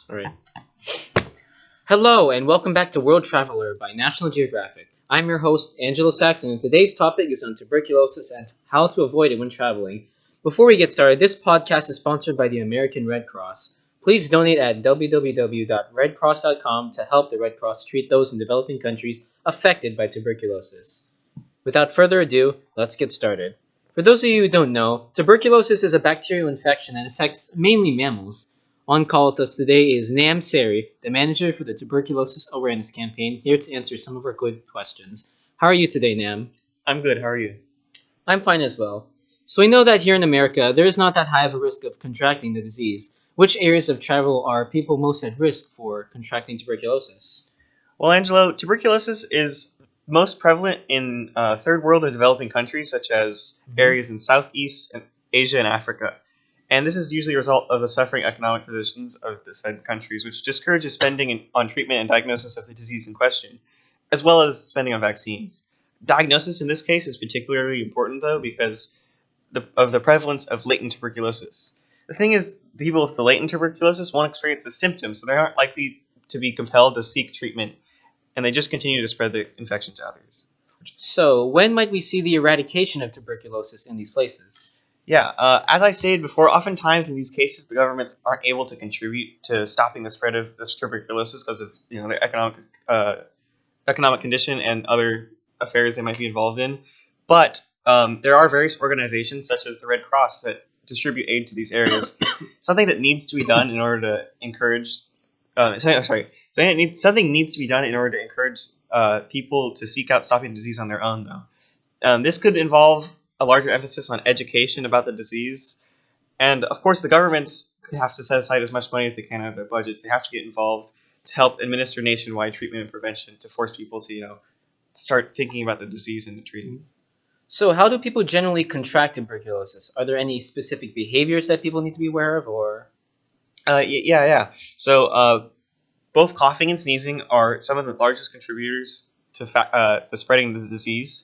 All right. Hello, and welcome back to World Traveler by National Geographic. I'm your host, Angelo Saxon, and today's topic is on tuberculosis and how to avoid it when traveling. Before we get started, this podcast is sponsored by the American Red Cross. Please donate at www.redcross.com to help the Red Cross treat those in developing countries affected by tuberculosis. Without further ado, let's get started. For those of you who don't know, tuberculosis is a bacterial infection that affects mainly mammals. On call with us today is Nam Seri, the manager for the Tuberculosis Awareness Campaign, here to answer some of our good questions. How are you today, Nam? I'm good. How are you? I'm fine as well. So we know that here in America, there is not that high of a risk of contracting the disease. Which areas of travel are people most at risk for contracting tuberculosis? Well, Angelo, tuberculosis is most prevalent in third world and developing countries, such as areas in Southeast Asia and Africa. And this is usually a result of the suffering economic positions of the said countries, which discourages spending on treatment and diagnosis of the disease in question, as well as spending on vaccines. Diagnosis in this case is particularly important, though, because of the prevalence of latent tuberculosis. The thing is, people with the latent tuberculosis won't experience the symptoms, so they aren't likely to be compelled to seek treatment, and they just continue to spread the infection to others. So, when might we see the eradication of tuberculosis in these places? Yeah, as I stated before, oftentimes in these cases, the governments aren't able to contribute to stopping the spread of this tuberculosis because of the economic condition and other affairs they might be involved in. But there are various organizations such as the Red Cross that distribute aid to these areas. Something that needs to be done in order to encourage. Something needs to be done in order to encourage people to seek out stopping the disease on their own, though. This could involve a larger emphasis on education about the disease. And, of course, the governments have to set aside as much money as they can out of their budgets. They have to get involved to help administer nationwide treatment and prevention to force people to, start thinking about the disease and the treating. So, how do people generally contract tuberculosis? Are there any specific behaviors that people need to be aware of, or? Yeah. So, both coughing and sneezing are some of the largest contributors to the spreading of the disease.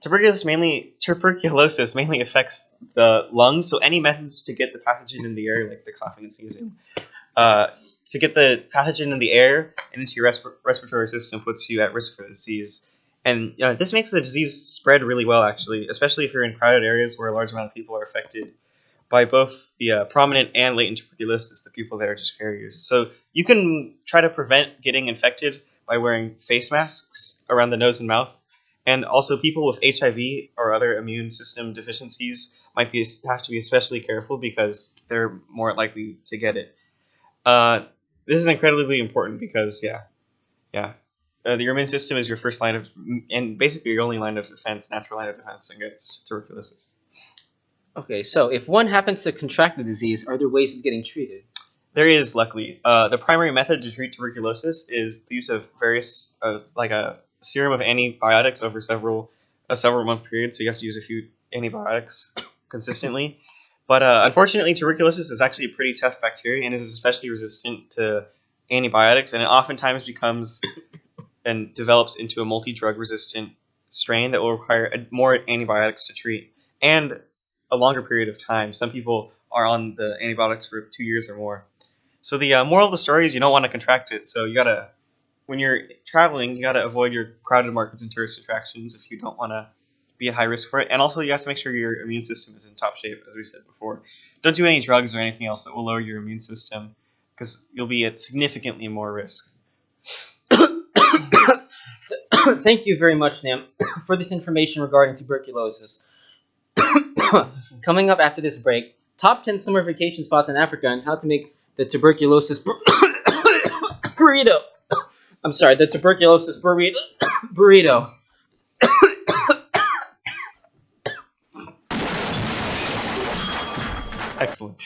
Tuberculosis mainly affects the lungs, so any methods to get the pathogen in the air, like the coughing and sneezing, to get the pathogen in the air and into your respiratory system puts you at risk for the disease. And this makes the disease spread really well, actually, especially if you're in crowded areas where a large amount of people are affected by both the prominent and latent tuberculosis, the people that are just carriers. So you can try to prevent getting infected by wearing face masks around the nose and mouth. And also, people with HIV or other immune system deficiencies have to be especially careful because they're more likely to get it. This is incredibly important because, your immune system is your first line of, and basically your only line of defense, natural line of defense against tuberculosis. Okay, so if one happens to contract the disease, are there ways of getting treated? There is, luckily. The primary method to treat tuberculosis is the use of various, like a serum of antibiotics over several month period, so you have to use a few antibiotics consistently. But unfortunately, tuberculosis is actually a pretty tough bacteria and is especially resistant to antibiotics, and it oftentimes becomes and develops into a multi-drug resistant strain that will require more antibiotics to treat and a longer period of time. Some people are on the antibiotics for 2 years or more. So the moral of the story is you don't want to contract it, so when you're traveling, you got to avoid your crowded markets and tourist attractions if you don't want to be at high risk for it. And also, you have to make sure your immune system is in top shape, as we said before. Don't do any drugs or anything else that will lower your immune system, because you'll be at significantly more risk. Thank you very much, Nam, for this information regarding tuberculosis. Coming up after this break, top 10 summer vacation spots in Africa and how to make the tuberculosis burrito. I'm sorry, the tuberculosis burrito. Excellent.